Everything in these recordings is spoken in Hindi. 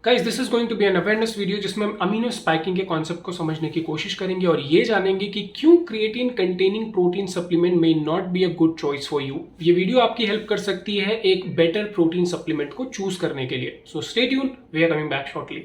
Guys this is going to be an awareness video जिसमें हम अमीनो स्पाइकिंग के कॉन्सेप्ट को समझने की कोशिश करेंगे और ये जानेंगे कि क्यों creatine containing protein supplement may not be a good choice for you. ये वीडियो आपकी हेल्प कर सकती है एक बेटर प्रोटीन सप्लीमेंट को चूज करने के लिए। So stay tune, we are coming back shortly.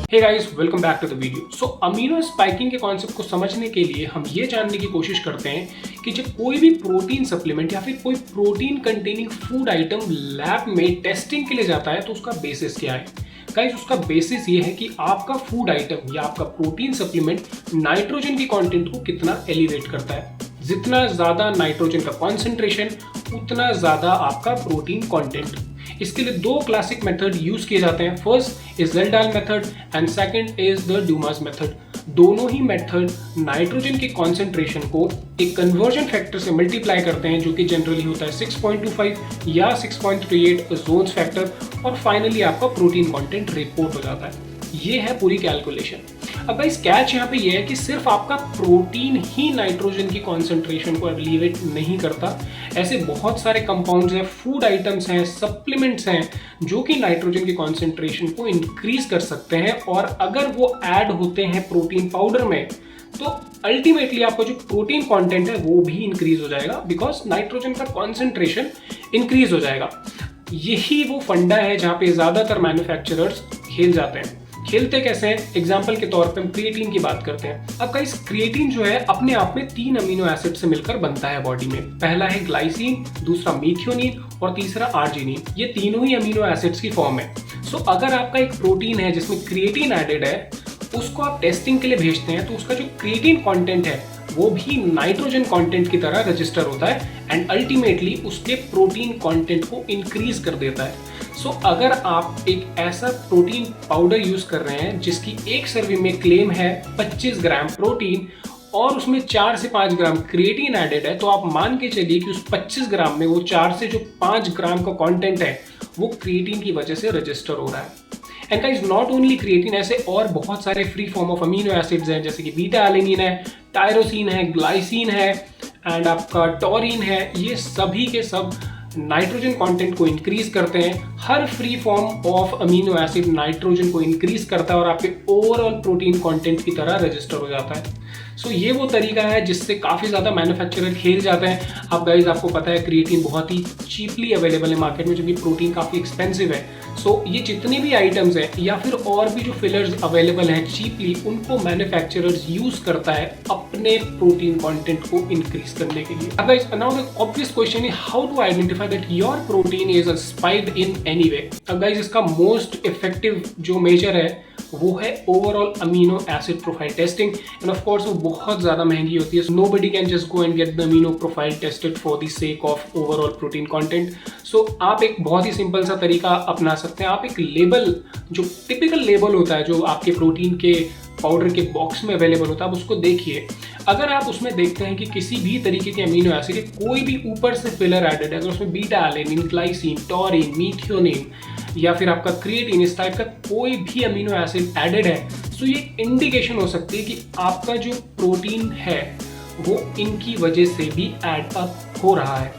Hey guys, welcome back to the video. So amino spiking के कॉन्सेप्ट को समझने के लिए हम ये जानने की कोशिश करते हैं कि जब कोई भी प्रोटीन सप्लीमेंट या फिर कोई protein containing food item lab में टेस्टिंग के लिए जाता है तो उसका बेसिस क्या है। गाइस उसका बेसिस ये है कि आपका फूड आइटम या आपका प्रोटीन सप्लीमेंट नाइट्रोजन की कंटेंट को कितना एलिवेट करता है। जितना ज्यादा नाइट्रोजन का कॉन्सेंट्रेशन उतना ज्यादा आपका प्रोटीन कंटेंट। इसके लिए दो क्लासिक मेथड यूज किए जाते हैं। First is Kjeldahl method and second is the Dumas method. दोनों ही मेथड नाइट्रोजन की कॉन्सेंट्रेशन को एक कन्वर्जन फैक्टर से मल्टीप्लाई करते हैं जो कि जनरली होता है 6.25 या 6.38 जोन्स फैक्टर और फाइनली आपका प्रोटीन कंटेंट रिपोर्ट हो जाता है। ये है पूरी कैलकुलेशन। अब भाई कैच यहाँ पे ये है कि सिर्फ आपका प्रोटीन ही नाइट्रोजन की कॉन्सेंट्रेशन को एलिवेट नहीं करता। ऐसे बहुत सारे कंपाउंड्स हैं, फूड आइटम्स हैं, सप्लीमेंट्स हैं जो कि नाइट्रोजन की कॉन्सेंट्रेशन को इंक्रीज कर सकते हैं और अगर वो ऐड होते हैं प्रोटीन पाउडर में तो अल्टीमेटली आपका जो प्रोटीन कंटेंट है वो भी इंक्रीज हो जाएगा बिकॉज नाइट्रोजन का कॉन्सेंट्रेशन इंक्रीज हो जाएगा। यही वो फंडा है जहाँ पे ज्यादातर मैन्युफैक्चरर्स खेल जाते हैं। खेलते कैसे हैं? एग्जाम्पल के तौर पे हम क्रिएटिन की बात करते हैं। अब गाइस क्रिएटिन जो है अपने आप में 3 अमीनो एसिड से मिलकर बनता है बॉडी में। पहला है ग्लाइसिन, दूसरा मीथियोनिन और तीसरा आर्जिनिन। ये तीनों ही अमीनो एसिड्स की फॉर्म है। सो अगर आपका एक प्रोटीन है जिसमें क्रिएटिन एडेड है, उसको आप टेस्टिंग के लिए भेजते हैं तो उसका जो क्रिएटिन कंटेंट है वो भी नाइट्रोजन कंटेंट की तरह रजिस्टर होता है एंड अल्टीमेटली उसके प्रोटीन कंटेंट को इंक्रीज कर देता है। सो अगर आप एक ऐसा प्रोटीन पाउडर यूज कर रहे हैं जिसकी एक सर्विंग में क्लेम है 25 ग्राम प्रोटीन और उसमें 4 से 5 ग्राम क्रिएटिन एडेड है, तो आप मान के चलिए कि उस 25 ग्राम में वो 4 से जो 5 ग्राम का कंटेंट है वो क्रिएटिन की वजह से रजिस्टर हो रहा है। And guys not only creatine, ऐसे और बहुत सारे free form of amino acids हैं जैसे कि बीटा एलेनिन है, टायरोसिन है, ग्लाइसिन है एंड आपका टॉरिन है। ये सभी के सब नाइट्रोजन कंटेंट को इंक्रीज करते हैं। हर free form of amino acid nitrogen को इंक्रीज करता है और आपके ओवरऑल प्रोटीन कंटेंट की तरह रजिस्टर हो जाता है। सो ये वो तरीका है जिससे काफ़ी ज़्यादा मैन्युफैक्चरर खेल जाते हैं। अब गाइज आपको पता है क्रिएटिन बहुत ही चीपली अवेलेबल है मार्केट में, जो कि प्रोटीन काफ़ी एक्सपेंसिव है। सो ये जितने भी आइटम्स हैं या फिर और भी जो फिलर्स अवेलेबल हैं चीपली, उनको मैन्युफैक्चरर्स यूज करता है अपने प्रोटीन कंटेंट को इंक्रीज करने के लिए। अब guys now the obvious question is how to identify that your protein is spiked in any way. अब गाइज इसका मोस्ट इफेक्टिव जो मेजर है वो है overall amino acid profile testing and of course वो बहुत ज़्यादा महंगी होती है। Nobody can just go and get the amino profile tested for the sake of overall protein content. So आप एक बहुत ही सिंपल सा तरीका अपना सकते हैं। आप एक लेबल, जो टिपिकल लेबल होता है जो आपके प्रोटीन के पाउडर के बॉक्स में अवेलेबल होता है, आप उसको देखिए। अगर आप उसमें देखते हैं कि किसी भी तरीके के अमीनो एसिड कोई भी ऊपर से फिलर एडेड है, अगर उसमें बीटा एलेनिन, ग्लाइसिन, टॉरिन, मीथियोनिन या फिर आपका क्रिएटिन, इस टाइप का कोई भी अमीनो एसिड एडेड है, तो ये इंडिकेशन हो सकती है कि आपका जो प्रोटीन है वो इनकी वजह से भी एड अप हो रहा है।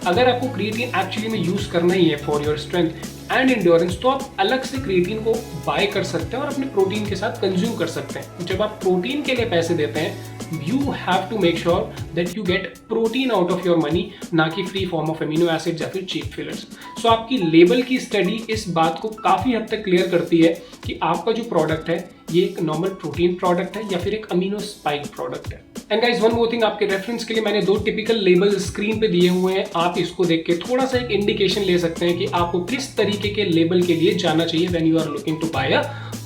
अगर आपको क्रिएटिन एक्चुअली में यूज करना ही है for your strength and endurance, तो आप अलग से क्रिएटिन को बाय कर सकते हैं और अपने प्रोटीन के साथ कंज्यूम कर सकते हैं। जब आप प्रोटीन के लिए पैसे देते हैं, you have to make sure that you get protein out of your money, ना कि free form of amino acid या फिर चीप फिलर्स। सो आपकी लेबल की स्टडी इस बात को काफ़ी हद तक क्लियर करती है कि आपका जो प्रोडक्ट है ये एक नॉर्मल प्रोटीन प्रोडक्ट है या फिर एक अमीनो स्पाइक प्रोडक्ट है। And guys one more thing, आपके रेफरेंस के लिए मैंने 2 टिपिकल लेबल स्क्रीन पे दिए हुए हैं। आप इसको देख के थोड़ा सा एक इंडिकेशन ले सकते हैं कि आपको किस तरीके के लेबल के लिए जाना चाहिए when you are looking to buy a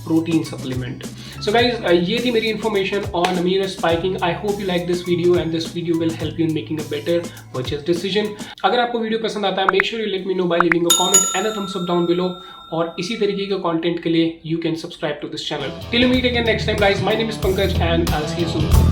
protein supplement. So guys, ये थी मेरी information on amino spiking. I hope you like this video and this video will help you in making a better purchase decision. अगर आपको वीडियो पसंद आता है, make sure you let me know by leaving a comment and a thumbs up down below. और इसी तरीके के कंटेंट के लिए you can subscribe to this channel. Till we meet again next time guys, my name is Pankaj and I will see you soon.